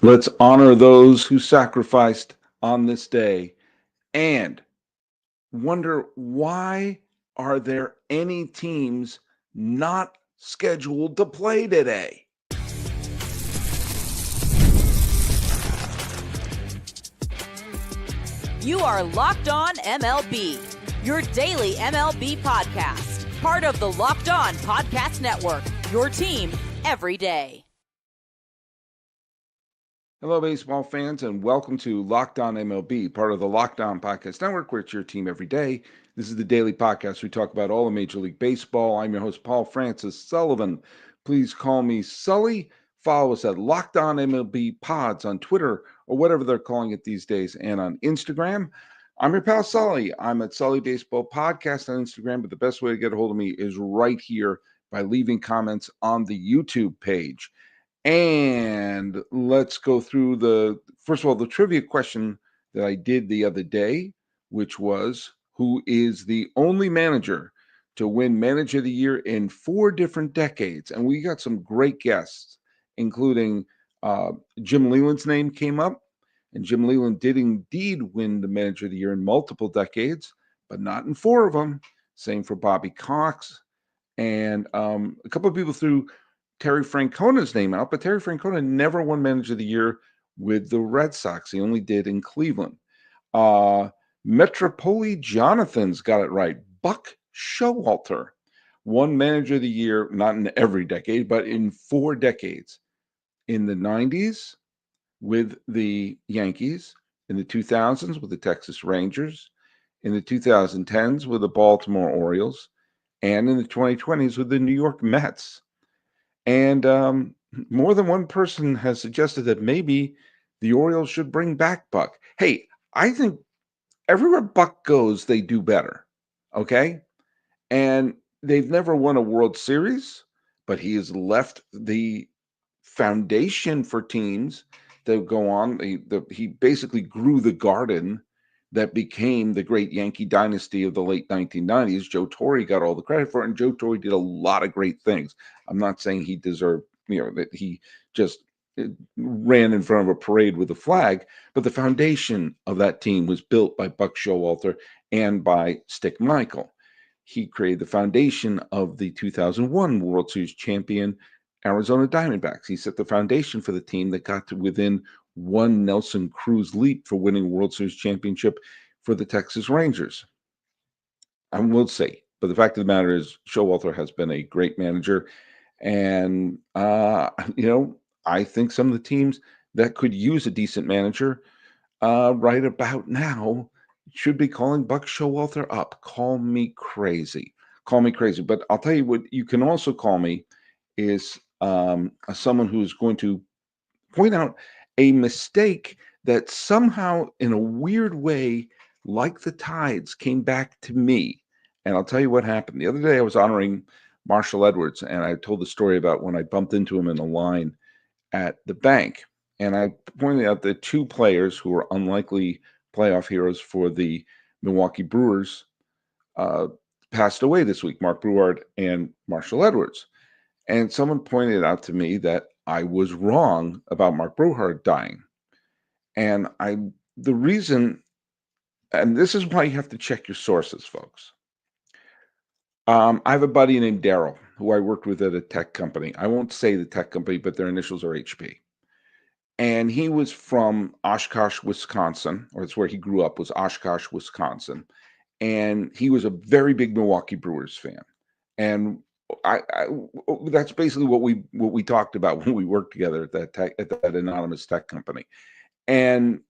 Let's honor those who sacrificed on this day and wonder why are there any teams not scheduled to play today? You are Locked On MLB, your daily MLB podcast, part of the Locked On Podcast Network, your team every day. Hello, baseball fans, and welcome to Locked On MLB, part of the Locked On Podcast Network, where it's your team every day. This is the daily podcast. We talk about all of Major League Baseball. I'm your host, Paul Francis Sullivan. Please call me Sully. Follow us at Locked On MLB Pods on Twitter or whatever they're calling it these days, and on Instagram. I'm your pal Sully. I'm at Sully Baseball Podcast on Instagram, but the best way to get a hold of me is right here by leaving comments on the YouTube page. And let's go through first of all, the trivia question that I did the other day, which was who is the only manager to win Manager of the Year in 4 different decades? And we got some great guests, including Jim Leyland's name came up. And Jim Leyland did indeed win the Manager of the Year in multiple decades, but not in 4 of them. Same for Bobby Cox. And a couple of people threw Terry Francona's name out, but Terry Francona never won Manager of the Year with the Red Sox. He only did in Cleveland. Metropoli Jonathan's got it right. Buck Showalter won Manager of the Year, not in every decade, but in 4 decades. In the 90s with the Yankees, in the 2000s with the Texas Rangers, in the 2010s with the Baltimore Orioles, and in the 2020s with the New York Mets. And more than one person has suggested that maybe the Orioles should bring back Buck. Hey, I think everywhere Buck goes, they do better. Okay? And they've never won a World Series, but he has left the foundation for teams that go on. He basically grew the garden that became the great Yankee dynasty of the late 1990s. Joe Torre got all the credit for it, and Joe Torre did a lot of great things. I'm not saying he deserved, that he just ran in front of a parade with a flag, but the foundation of that team was built by Buck Showalter and by Stick Michael. He created the foundation of the 2001 World Series champion Arizona Diamondbacks. He set the foundation for the team that got to within one Nelson Cruz leap for winning World Series championship for the Texas Rangers. I will say, but the fact of the matter is, Showalter has been a great manager, and I think some of the teams that could use a decent manager right about now should be calling Buck Showalter up. Call me crazy, but I'll tell you what you can also call me is someone who's going to point out a mistake that somehow, in a weird way, like the tides, came back to me. And I'll tell you what happened. The other day, I was honoring Marshall Edwards, and I told the story about when I bumped into him in a line at the bank. And I pointed out that 2 players who were unlikely playoff heroes for the Milwaukee Brewers passed away this week, Mark Bruard and Marshall Edwards. And someone pointed out to me that I was wrong about Mark Bruhard dying. And the reason, and this is why you have to check your sources, folks. I have a buddy named Daryl who I worked with at a tech company. I won't say the tech company, but their initials are HP. And he was from Oshkosh, Wisconsin, or it's where he grew up, was Oshkosh, Wisconsin. And he was a very big Milwaukee Brewers fan. And I that's basically what we talked about when we worked together at that anonymous tech company. And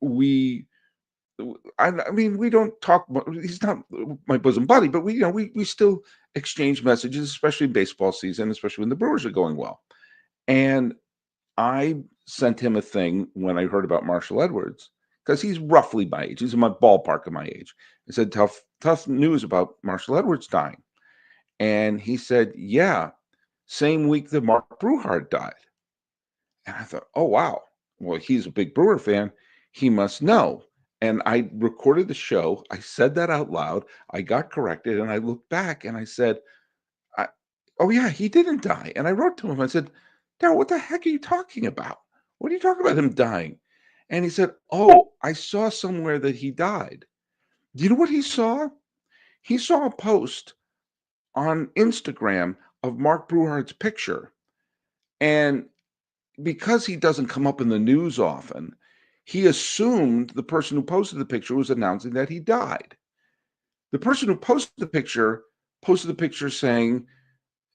I mean, we don't talk. He's not my bosom buddy, but we still exchange messages, especially in baseball season, especially when the Brewers are going well. And I sent him a thing when I heard about Marshall Edwards, because he's roughly my age. He's in my ballpark of my age. I said, tough news about Marshall Edwards dying. And he said, yeah, same week that Mark Bruhard died. And I thought, oh, wow. Well, he's a big Brewer fan. He must know. And I recorded the show. I said that out loud. I got corrected. And I looked back and I said, oh, yeah, he didn't die. And I wrote to him. I said, Darryl, what the heck are you talking about? What are you talking about him dying? And he said, oh, I saw somewhere that he died. Do you know what he saw? He saw a post on Instagram of Mark Bruhardt's picture. And because he doesn't come up in the news often, he assumed the person who posted the picture was announcing that he died. The person who posted the picture saying,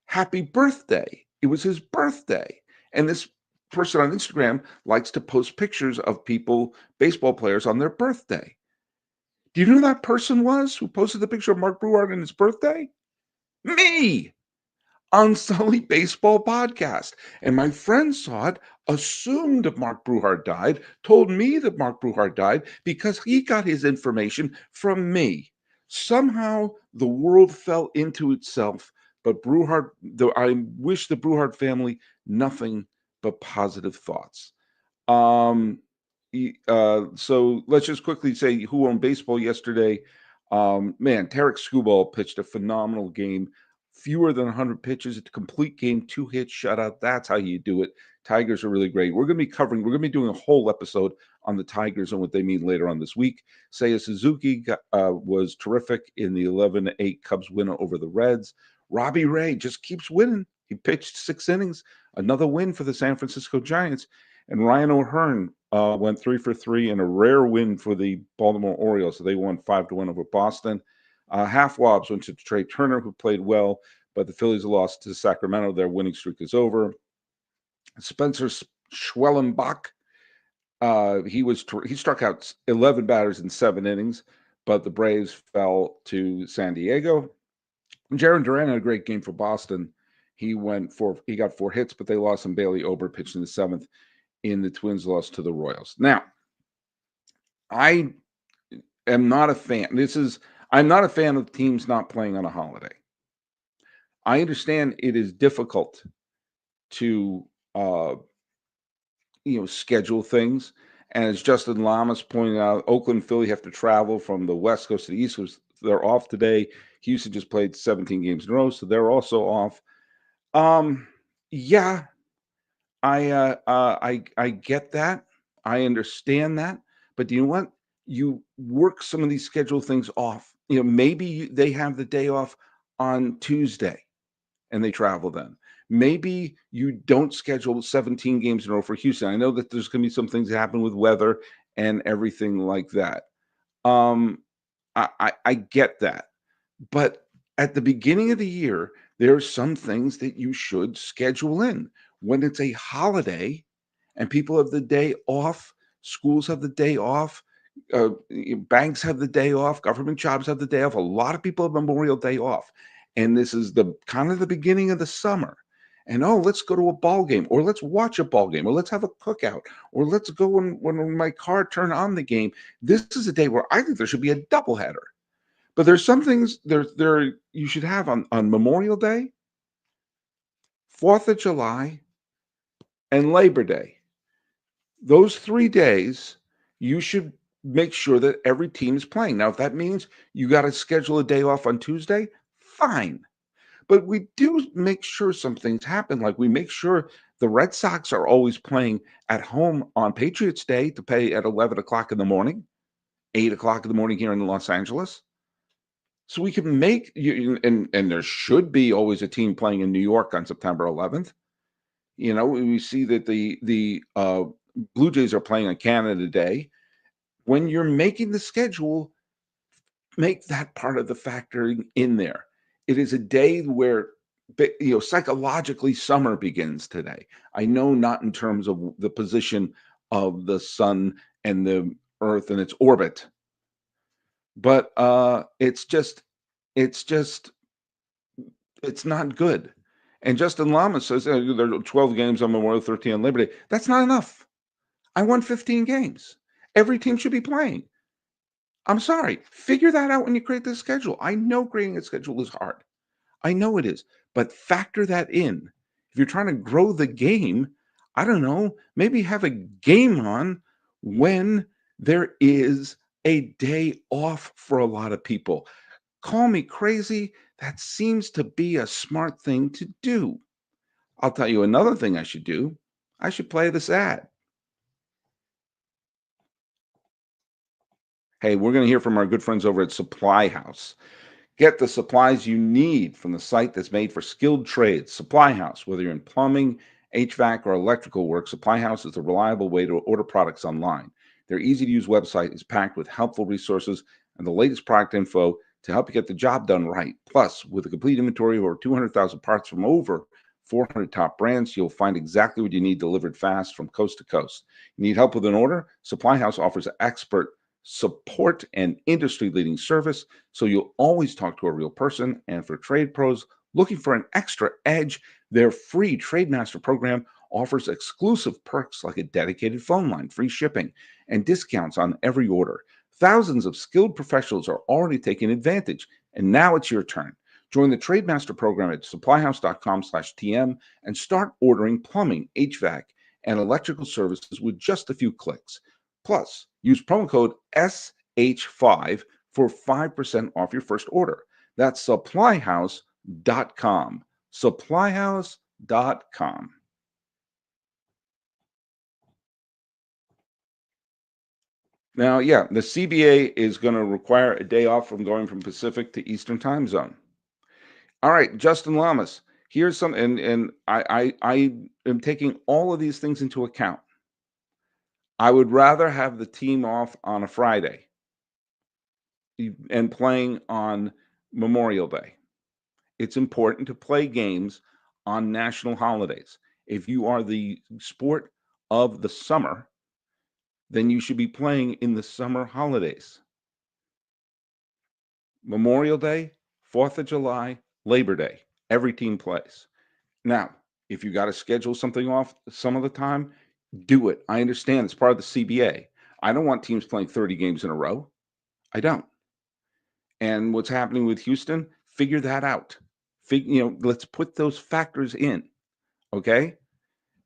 happy birthday. It was his birthday. And this person on Instagram likes to post pictures of people, baseball players, on their birthday. Do you know who that person was who posted the picture of Mark Bruhart on his birthday? Me! On Sully Baseball Podcast. And my friend saw it, assumed Mark Bruhart died, told me that Mark Bruhart died because he got his information from me. Somehow the world fell into itself, but Bruhart, I wish the Bruhart family nothing but positive thoughts. Um, so let's just quickly say who won baseball yesterday. Man, Tarek Skubal pitched a phenomenal game. Fewer than 100 pitches, a complete game, 2 hit shutout. That's how you do it. Tigers are really great. We're going to be doing a whole episode on the Tigers and what they mean later on this week. Seiya Suzuki was terrific in the 11-8 Cubs win over the Reds. Robbie Ray just keeps winning. He pitched 6 innings, another win for the San Francisco Giants. And Ryan O'Hearn went 3 for 3 in a rare win for the Baltimore Orioles. So they won 5-1 over Boston. Half wobs went to Trey Turner, who played well, but the Phillies lost to Sacramento. Their winning streak is over. Spencer Schwellenbach, he struck out 11 batters in 7 innings, but the Braves fell to San Diego. Jaron Duran had a great game for Boston. He got 4 hits, but they lost, and Bailey Ober pitched in the 7th. In the Twins loss to the Royals. Now, I am not a fan. I'm not a fan of teams not playing on a holiday. I understand it is difficult to schedule things. And as Justin Lamas pointed out, Oakland and Philly have to travel from the West Coast to the East Coast. They're off today. Houston just played 17 games in a row, so they're also off. Yeah, I get that. I understand that. But do you know what? You work some of these scheduled things off. Maybe they have the day off on Tuesday and they travel then. Maybe you don't schedule 17 games in a row for Houston. I know that there's going to be some things that happen with weather and everything like that. I get that. But at the beginning of the year, there are some things that you should schedule in. When it's a holiday and people have the day off, schools have the day off, banks have the day off, government jobs have the day off. A lot of people have Memorial Day off. And this is the kind of the beginning of the summer. And let's go to a ball game, or let's watch a ball game, or let's have a cookout, or let's go when my car turn on the game. This is a day where I think there should be a doubleheader. But there's some things there you should have on Memorial Day, 4th of July, and Labor Day. Those 3 days, you should make sure that every team is playing. Now, if that means you got to schedule a day off on Tuesday, fine. But we do make sure some things happen. Like we make sure the Red Sox are always playing at home on Patriots Day to play at 11 o'clock in the morning, 8 o'clock in the morning here in Los Angeles. So we can make and there should be always a team playing in New York on September 11th. We see that the Blue Jays are playing on Canada Day. When you're making the schedule, make that part of the factoring in there. It is a day where psychologically summer begins today. I know not in terms of the position of the sun and the earth and its orbit, but it's not good. And Justin Lama says there are 12 games on Memorial, 13 on Labor Day. That's not enough. I won 15 games. Every team should be playing. I'm sorry. Figure that out when you create the schedule. I know creating a schedule is hard. I know it is. But factor that in. If you're trying to grow the game, I don't know, maybe have a game on when there is a day off for a lot of people. Call me crazy. That seems to be a smart thing to do. I'll tell you another thing I should do. I should play this ad. Hey, we're going to hear from our good friends over at Supply House. Get the supplies you need from the site that's made for skilled trades. Supply House, whether you're in plumbing, HVAC, or electrical work, Supply House is a reliable way to order products online. Their easy to use website is packed with helpful resources and the latest product info to help you get the job done right. Plus, with a complete inventory of over 200,000 parts from over 400 top brands, you'll find exactly what you need delivered fast from coast to coast. You need help with an order? Supply House offers expert support and industry leading service, so you'll always talk to a real person. And for trade pros looking for an extra edge, their free Trademaster program offers exclusive perks like a dedicated phone line, free shipping, and discounts on every order. Thousands of skilled professionals are already taking advantage, and now it's your turn. Join the Trademaster program at supplyhouse.com/TM and start ordering plumbing, HVAC, and electrical services with just a few clicks. Plus, use promo code SH5 for 5% off your first order. That's supplyhouse.com. Supplyhouse.com. Now, yeah, the CBA is going to require a day off from going from Pacific to Eastern time zone. All right, Justin Lamas, here's some, and I am taking all of these things into account. I would rather have the team off on a Friday and playing on Memorial Day. It's important to play games on national holidays. If you are the sport of the summer, then you should be playing in the summer holidays. Memorial Day, 4th of July, Labor Day, every team plays. Now, if you got to schedule something off some of the time, do it. I understand it's part of the CBA. I don't want teams playing 30 games in a row. I don't. And what's happening with Houston, figure that out. Let's put those factors in, okay?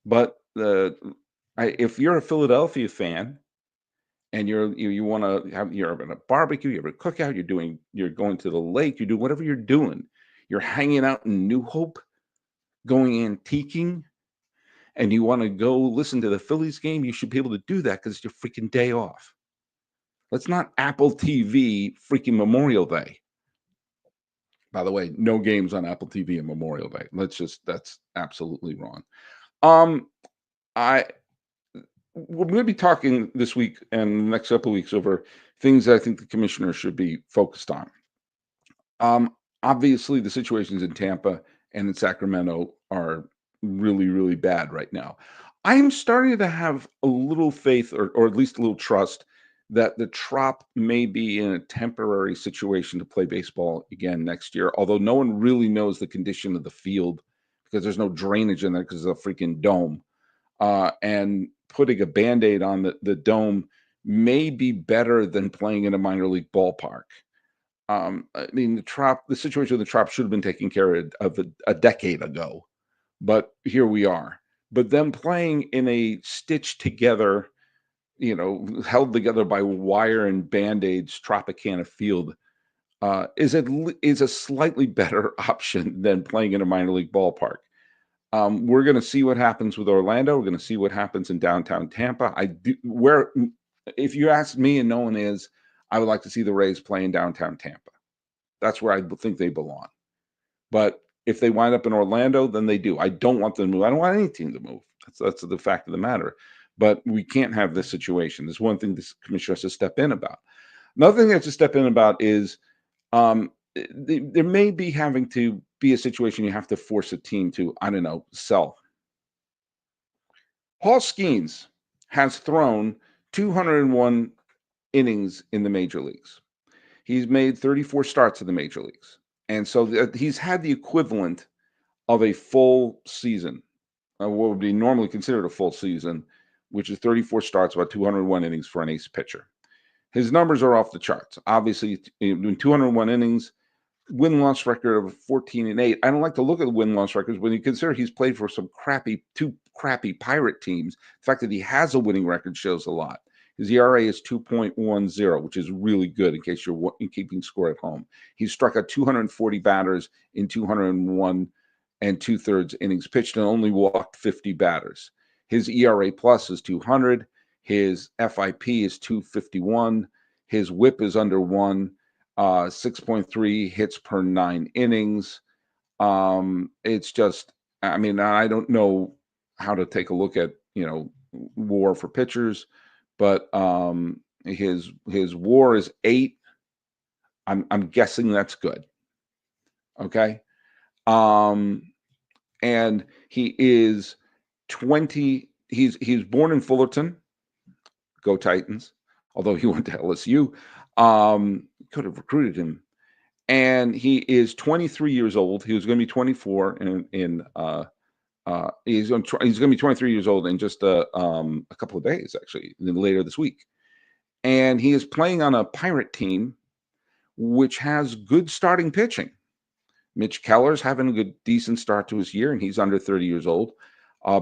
But if you're a Philadelphia fan and you want to you're having a barbecue, you have a cookout, you're going to the lake, you do whatever you're doing, you're hanging out in New Hope, going antiquing, and you want to go listen to the Phillies game, you should be able to do that because it's your freaking day off. Let's not Apple TV freaking Memorial Day. By the way, no games on Apple TV on Memorial Day. That's absolutely wrong. I We're going to be talking this week and the next couple of weeks over things that I think the commissioner should be focused on. Obviously, the situations in Tampa and in Sacramento are really, really bad right now. I am starting to have a little faith, or at least a little trust, that the Trop may be in a temporary situation to play baseball again next year, although no one really knows the condition of the field because there's no drainage in there because of the freaking dome. And putting a Band-Aid on the dome may be better than playing in a minor league ballpark. I mean, the situation of the Trop should have been taken care of a decade ago, but here we are. But them playing in a stitched together, held together by wire and Band-Aids Tropicana field is a slightly better option than playing in a minor league ballpark. We're going to see what happens with Orlando. We're going to see what happens in downtown Tampa. If you ask me, and no one is, I would like to see the Rays play in downtown Tampa. That's where I think they belong. But if they wind up in Orlando, then they do. I don't want them to move. I don't want any team to move. That's the fact of the matter. But we can't have this situation. There's one thing this commissioner has to step in about. Another thing he has to step in about is there may be having to be a situation you have to force a team to, I don't know, sell. Paul Skenes has thrown 201 innings in the major leagues. He's made 34 starts in the major leagues. And so he's had the equivalent of a full season, what would be normally considered a full season, which is 34 starts, about 201 innings for an ace pitcher. His numbers are off the charts. Obviously, in 201 innings, win-loss record of 14-8. I don't like to look at the win-loss records when you consider he's played for two crappy Pirate teams. The fact that he has a winning record shows a lot. His ERA is 2.10, which is really good in case you're keeping score at home. He's struck out 240 batters in 201 and 2/3 innings pitched and only walked 50 batters. His ERA plus is 200. His FIP is 251. His whip is under 1, 6.3 hits per 9 innings. It's just, I mean, I don't know how to take a look at, WAR for pitchers, but his WAR is 8. I'm guessing that's good. Okay. Um, and he is 20. He's born in Fullerton. Go Titans. Although he went to LSU, could have recruited him. And he is 23 years old. He was going to be 24 he's going to be 23 years old in just a couple of days, actually, later this week. And he is playing on a Pirate team, which has good starting pitching. Mitch Keller's having a good, decent start to his year, and he's under 30 years old.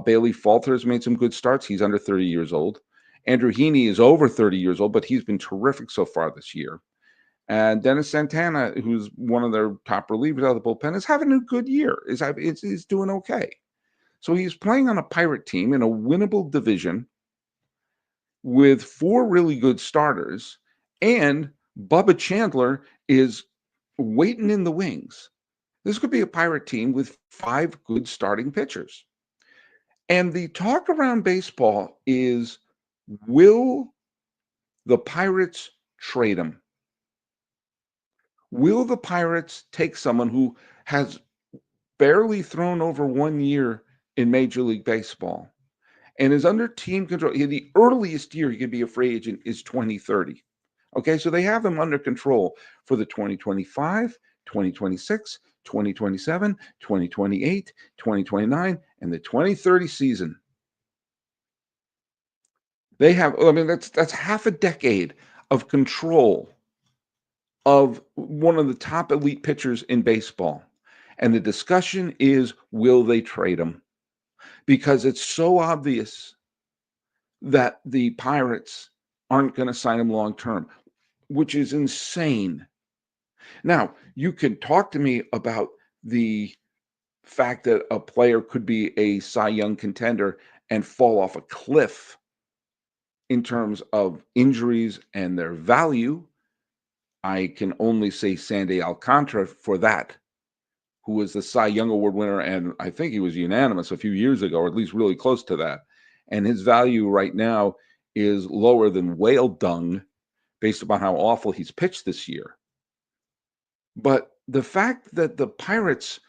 Bailey Falter's made some good starts. He's under 30 years old. Andrew Heaney is over 30 years old, but he's been terrific so far this year. And Dennis Santana, who's one of their top relievers out of the bullpen, is having a good year. Is doing okay. So he's playing on a Pirate team in a winnable division with 4 really good starters, and Bubba Chandler is waiting in the wings. This could be a Pirate team with 5 good starting pitchers. And the talk around baseball is, will the Pirates trade him? Will the Pirates take someone who has barely thrown over 1 year in Major League Baseball and is under team control? The earliest year he could be a free agent is 2030. Okay, so they have him under control for the 2025, 2026, 2027, 2028, 2029, and the 2030 season. They have, I mean, that's half a decade of control of one of the top elite pitchers in baseball. And the discussion is, will they trade him? Because it's so obvious that the Pirates aren't going to sign him long term, which is insane. Now, you can talk to me about the fact that a player could be a Cy Young contender and fall off a cliff in terms of injuries and their value. I can only say Sandy Alcantara for that, who was the Cy Young Award winner, and I think he was unanimous a few years ago, or at least really close to that. And his value right now is lower than whale dung based upon how awful he's pitched this year. But the fact that the Pirates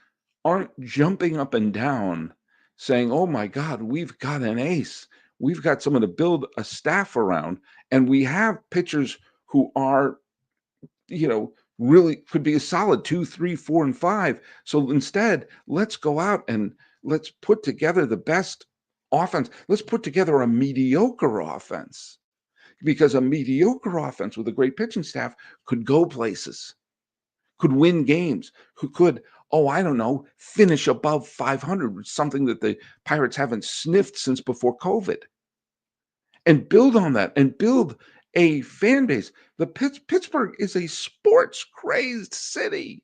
aren't jumping up and down saying, oh my God, we've got an ace. We've got someone to build a staff around, and we have pitchers who are, really could be a solid 2, 3, 4, and 5. So instead, let's go out and let's put together the best offense. Let's put together a mediocre offense, because a mediocre offense with a great pitching staff could go places, could win games, who could, I don't know, finish above 500, something that the Pirates haven't sniffed since before COVID. And build on that and build a fan base. Pittsburgh is a sports crazed city.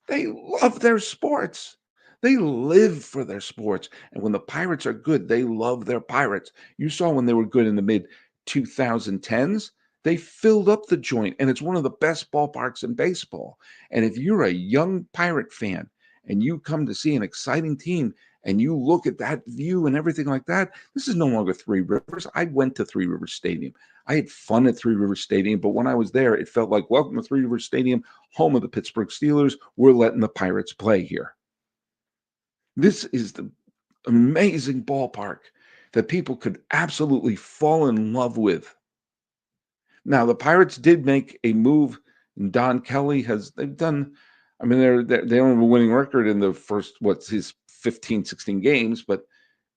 They love their sports. They live for their sports. And when the Pirates are good, they love their Pirates. You saw when they were good in the mid 2010s, they filled up the joint, and it's one of the best ballparks in baseball. And if you're a young Pirate fan and you come to see an exciting team and you look at that view and everything like that, this is no longer Three Rivers. I went to Three Rivers Stadium. I had fun at Three Rivers Stadium, but when I was there, it felt like, welcome to Three Rivers Stadium, home of the Pittsburgh Steelers. We're letting the Pirates play here. This is the amazing ballpark that people could absolutely fall in love with. Now, the Pirates did make a move. And Don Kelly they don't have a winning record in the first, his 15, 16 games. But,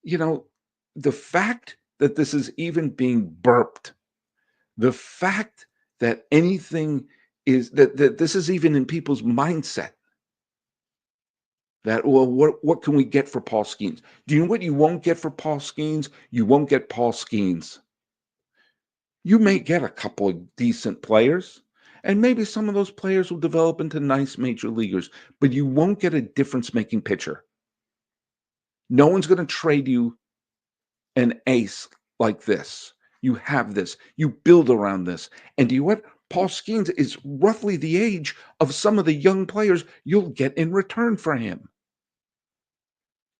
the fact that this is even being burped, the fact that anything is, that this is even in people's mindset, that, well, what can we get for Paul Skenes? Do you know what you won't get for Paul Skenes? You won't get Paul Skenes. You may get a couple of decent players, and maybe some of those players will develop into nice major leaguers, but you won't get a difference-making pitcher. No one's going to trade you an ace like this. You have this. You build around this. And do you know what? Paul Skenes is roughly the age of some of the young players you'll get in return for him.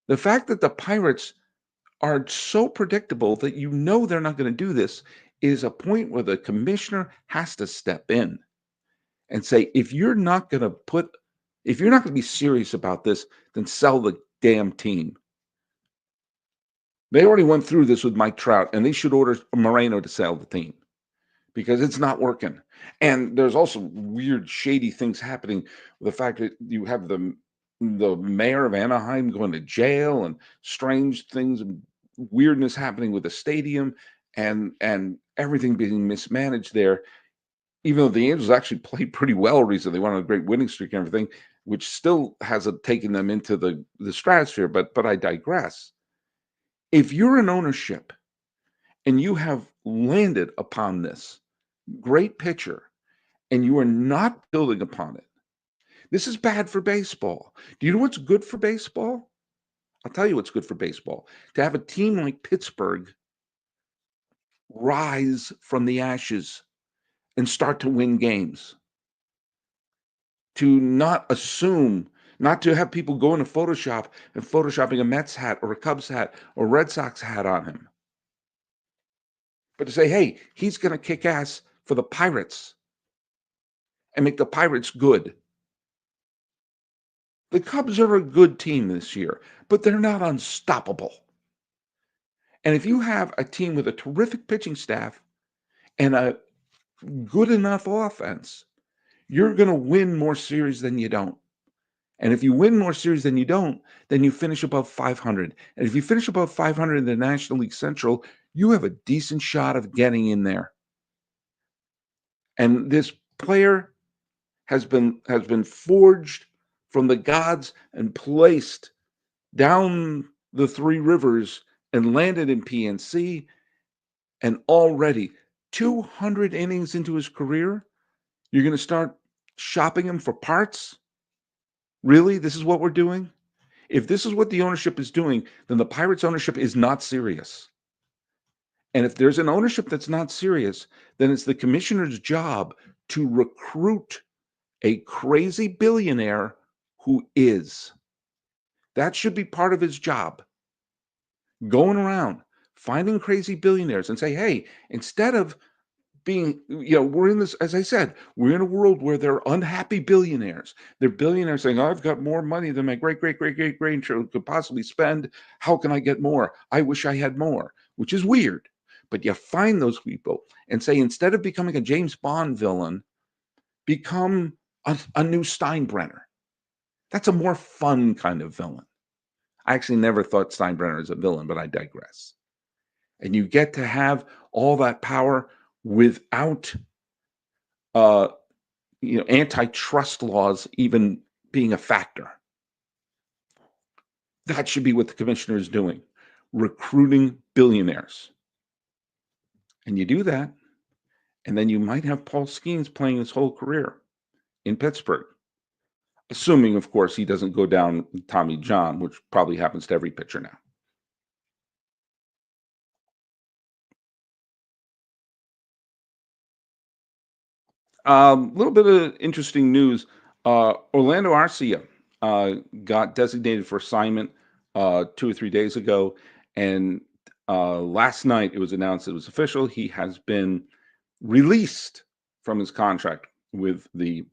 The fact that the Pirates are so predictable that you know they're not going to do this is a point where the commissioner has to step in and say, if you're not going to be serious about this, then sell the damn team. They already went through this with Mike Trout, and they should order Moreno to sell the team because it's not working. And there's also weird, shady things happening. The fact that you have the mayor of Anaheim going to jail, and strange things and weirdness happening with the stadium, and everything being mismanaged there. Even though the Angels actually played pretty well recently, they went on a great winning streak and everything, which still hasn't taken them into the stratosphere. But I digress. If you're an ownership and you have landed upon this great pitcher and you are not building upon it, this is bad for baseball. Do you know what's good for baseball? I'll tell you what's good for baseball. To have a team like Pittsburgh rise from the ashes and start to win games. To not assume, not to have people go into Photoshop and photoshopping a Mets hat or a Cubs hat or Red Sox hat on him. But to say, hey, he's going to kick ass for the Pirates and make the Pirates good. The Cubs are a good team this year, but they're not unstoppable. And if you have a team with a terrific pitching staff and a good enough offense, you're going to win more series than you don't. And if you win more series than you don't, then you finish above 500. And if you finish above 500 in the National League Central, you have a decent shot of getting in there. And this player has been forged from the gods and placed down the three rivers and landed in PNC. And already 200 innings into his career, you're going to start shopping him for parts? Really? This is what we're doing? If this is what the ownership is doing, then the Pirates ownership is not serious. And if there's an ownership that's not serious, then it's the commissioner's job to recruit a crazy billionaire who is. That should be part of his job. Going around, finding crazy billionaires and say, hey, instead of being, we're in this, as I said, we're in a world where there are unhappy billionaires. They're billionaires saying, I've got more money than my great-great-great-great-grandchild could possibly spend. How can I get more? I wish I had more, which is weird. But you find those people and say, instead of becoming a James Bond villain, become a new Steinbrenner. That's a more fun kind of villain. I actually never thought Steinbrenner is a villain, but I digress. And you get to have all that power without antitrust laws even being a factor. That should be what the commissioner is doing, recruiting billionaires. And you do that, and then you might have Paul Skenes playing his whole career in Pittsburgh. Assuming, of course, he doesn't go down with Tommy John, which probably happens to every pitcher now. A little bit of interesting news. Orlando Arcia got designated for assignment 2 or 3 days ago. And last night it was announced it was official. He has been released from his contract with the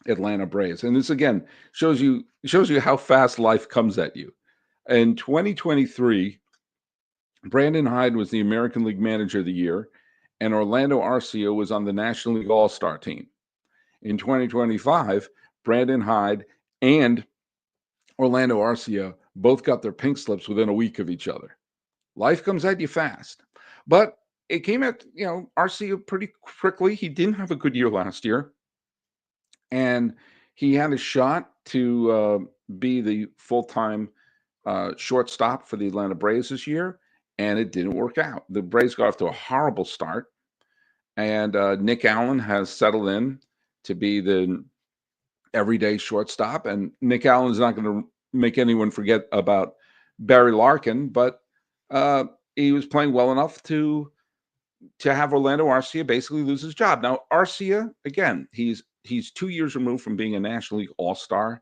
Atlanta Braves. And this, again, shows you how fast life comes at you. In 2023, Brandon Hyde was the American League Manager of the Year, and Orlando Arcia was on the National League All-Star team. In 2025, Brandon Hyde and Orlando Arcia both got their pink slips within a week of each other. Life comes at you fast. But it came at, Arcia pretty quickly. He didn't have a good year last year. And he had a shot to be the full-time shortstop for the Atlanta Braves this year, and it didn't work out. The Braves got off to a horrible start, and Nick Allen has settled in to be the everyday shortstop. And Nick Allen is not going to make anyone forget about Barry Larkin, but he was playing well enough to to have Orlando Arcia basically lose his job. Now, Arcia, again, he's 2 years removed from being a National League All-Star.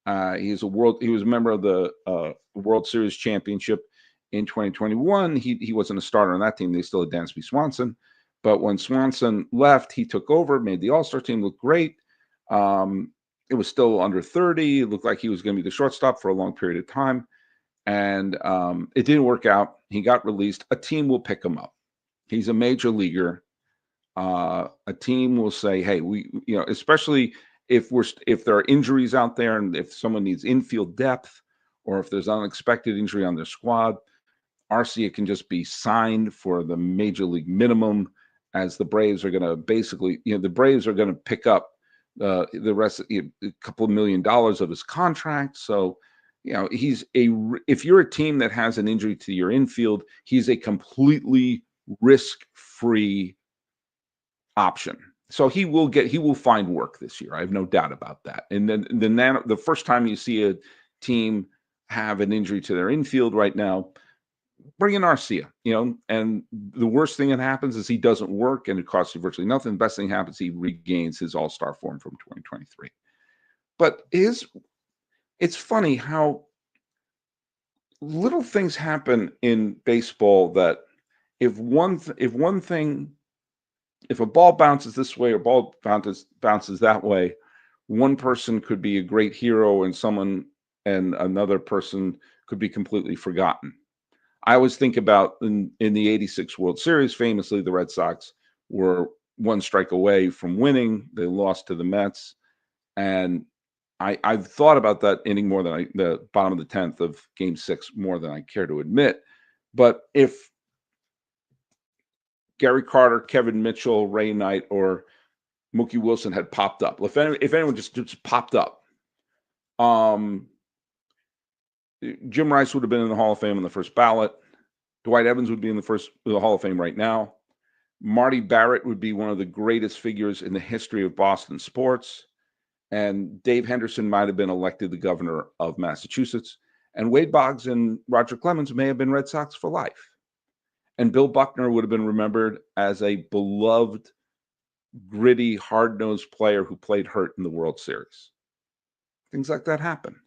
He was a member of the World Series championship in 2021. He wasn't a starter on that team. They still had Dansby Swanson. But when Swanson left, he took over, made the All-Star team look great. It was still under 30. It looked like he was going to be the shortstop for a long period of time. And it didn't work out. He got released. A team will pick him up. He's a major leaguer. A team will say, hey, especially if there are injuries out there and if someone needs infield depth or if there's unexpected injury on their squad, Arcia can just be signed for the major league minimum, as the Braves are going to basically, the Braves are going to pick up the rest, a couple of $1 million of his contract. So, if you're a team that has an injury to your infield, he's a completely risk-free option. So he will find work this year. I have no doubt about that. And then the first time you see a team have an injury to their infield right now, bring in Arcia, and the worst thing that happens is he doesn't work and it costs you virtually nothing. The best thing happens, he regains his all-star form from 2023. But it's funny how little things happen in baseball that if a ball bounces this way or ball bounces that way, one person could be a great hero and another person could be completely forgotten. I always think about in the 86 World Series, famously, the Red Sox were one strike away from winning. They lost to the Mets. And I've thought about that inning more than the bottom of the 10th of Game 6 more than I care to admit. But if Gary Carter, Kevin Mitchell, Ray Knight, or Mookie Wilson had popped up, if anyone just popped up, Jim Rice would have been in the Hall of Fame on the first ballot. Dwight Evans would be in the Hall of Fame right now. Marty Barrett would be one of the greatest figures in the history of Boston sports. And Dave Henderson might have been elected the governor of Massachusetts. And Wade Boggs and Roger Clemens may have been Red Sox for life. And Bill Buckner would have been remembered as a beloved, gritty, hard-nosed player who played hurt in the World Series. Things like that happen.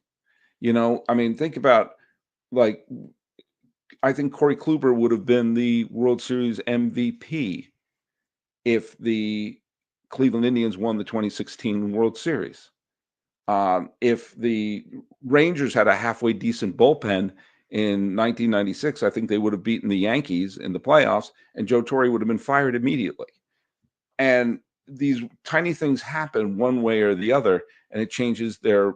Think about, I think Corey Kluber would have been the World Series MVP if the Cleveland Indians won the 2016 World Series. If the Rangers had a halfway decent bullpen in 1996, I think they would have beaten the Yankees in the playoffs, and Joe Torre would have been fired immediately. And these tiny things happen one way or the other, and it changes their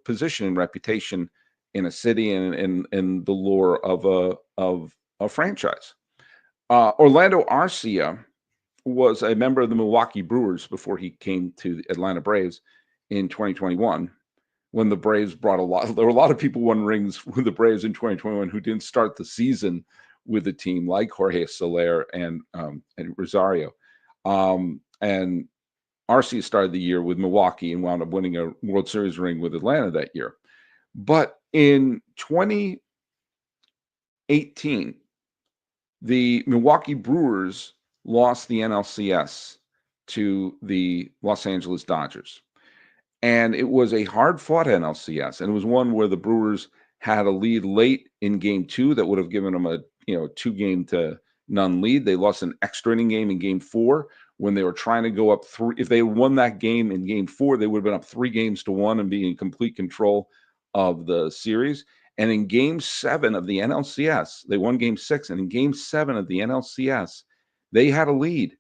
position and reputation in a city and in the lore of a franchise. Orlando Arcia was a member of the Milwaukee Brewers before he came to the Atlanta Braves in 2021, when the Braves there were a lot of people won rings with the Braves in 2021 who didn't start the season with the team, like Jorge Soler and Rosario. And Arcia started the year with Milwaukee and wound up winning a World Series ring with Atlanta that year. But in 2018, the Milwaukee Brewers lost the NLCS to the Los Angeles Dodgers. And it was a hard-fought NLCS, and it was one where the Brewers had a lead late in Game 2 that would have given them a 2-0 lead. They lost an extra inning game in Game 4 when they were trying to go up 3. If they won that game in Game 4, they would have been up 3-1 and be in complete control of the series. And in Game 7 of the NLCS, they won Game 6, and in Game 7 of the NLCS, they had a lead.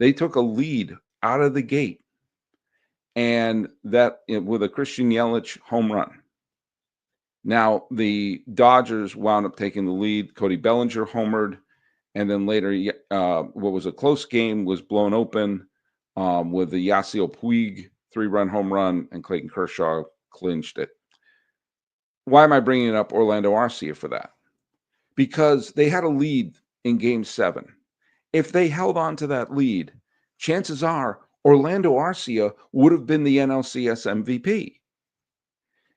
They took a lead out of the gate, and that with a Christian Yelich home run. Now, the Dodgers wound up taking the lead. Cody Bellinger homered, and then later, what was a close game was blown open with the Yasiel Puig 3-run home run, and Clayton Kershaw clinched it. Why am I bringing up Orlando Arcia for that? Because they had a lead in Game 7. If they held on to that lead, chances are Orlando Arcia would have been the NLCS MVP.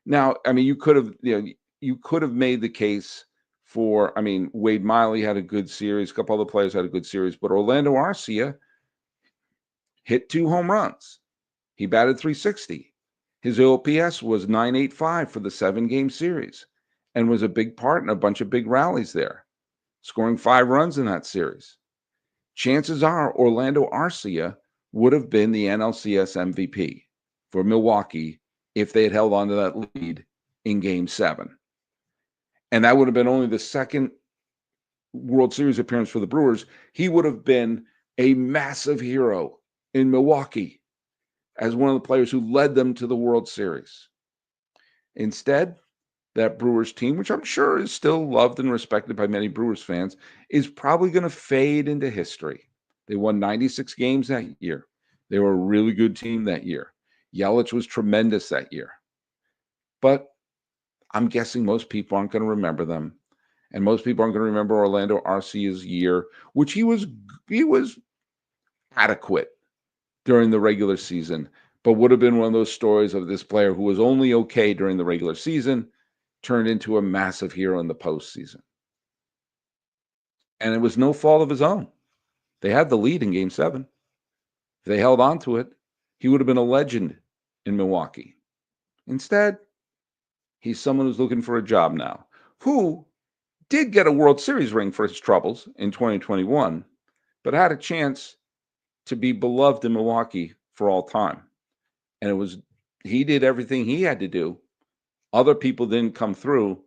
Now, you could have made the case Wade Miley had a good series. A couple other players had a good series, but Orlando Arcia hit 2 home runs. He batted .360. His OPS was .985 for the 7-game series and was a big part in a bunch of big rallies there, scoring 5 runs in that series. Chances are Orlando Arcia would have been the NLCS MVP for Milwaukee if they had held on to that lead in Game 7. And that would have been only the second World Series appearance for the Brewers. He would have been a massive hero in Milwaukee as one of the players who led them to the World Series. Instead, that Brewers team, which I'm sure is still loved and respected by many Brewers fans, is probably going to fade into history. They won 96 games that year. They were a really good team that year. Yelich was tremendous that year. But I'm guessing most people aren't going to remember them. And most people aren't going to remember Orlando Arcia's year, which he was adequate during the regular season, but would have been one of those stories of this player who was only okay during the regular season, turned into a massive hero in the postseason. And it was no fault of his own. They had the lead in Game 7. If they held on to it, he would have been a legend in Milwaukee. Instead, he's someone who's looking for a job now, who did get a World Series ring for his troubles in 2021, but had a chance to be beloved in Milwaukee for all time. And he did everything he had to do. Other people didn't come through.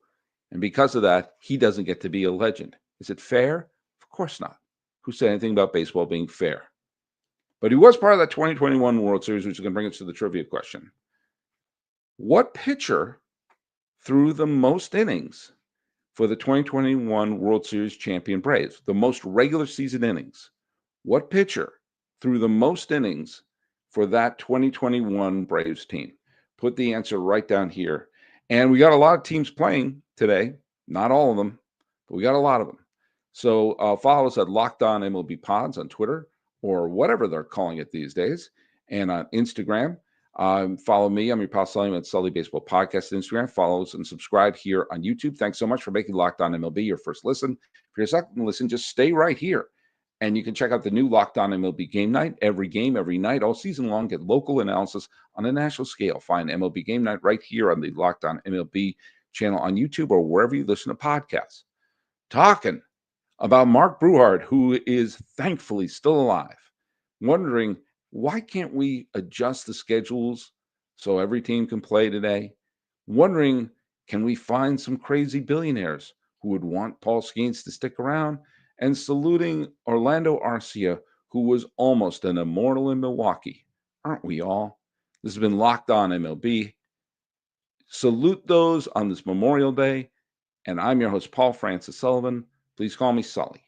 And because of that, he doesn't get to be a legend. Is it fair? Of course not. Who said anything about baseball being fair? But he was part of that 2021 World Series, which is going to bring us to the trivia question. What pitcher threw the most innings for the 2021 World Series champion Braves? The most regular season innings. What pitcher threw the most innings for that 2021 Braves team? Put the answer right down here. And we got a lot of teams playing today. Not all of them, but we got a lot of them. So follow us at Locked On MLB Pods on Twitter or whatever they're calling it these days, and on Instagram. Follow me. I'm your pal Sully at Sully Baseball Podcast on Instagram. Follow us and subscribe here on YouTube. Thanks so much for making Locked On MLB your first listen. If you're a second listen, just stay right here. And you can check out the new Locked On MLB Game Night. Every game, every night, all season long. Get local analysis on a national scale. Find MLB Game Night right here on the Locked On MLB channel on YouTube or wherever you listen to podcasts. Talking about Mark Bruhard, who is thankfully still alive, wondering, why can't we adjust the schedules so every team can play today? Wondering, can we find some crazy billionaires who would want Paul Skenes to stick around? And saluting Orlando Arcia, who was almost an immortal in Milwaukee. Aren't we all? This has been Locked On MLB. Salute those on this Memorial Day. And I'm your host, Paul Francis Sullivan. Please call me Sully.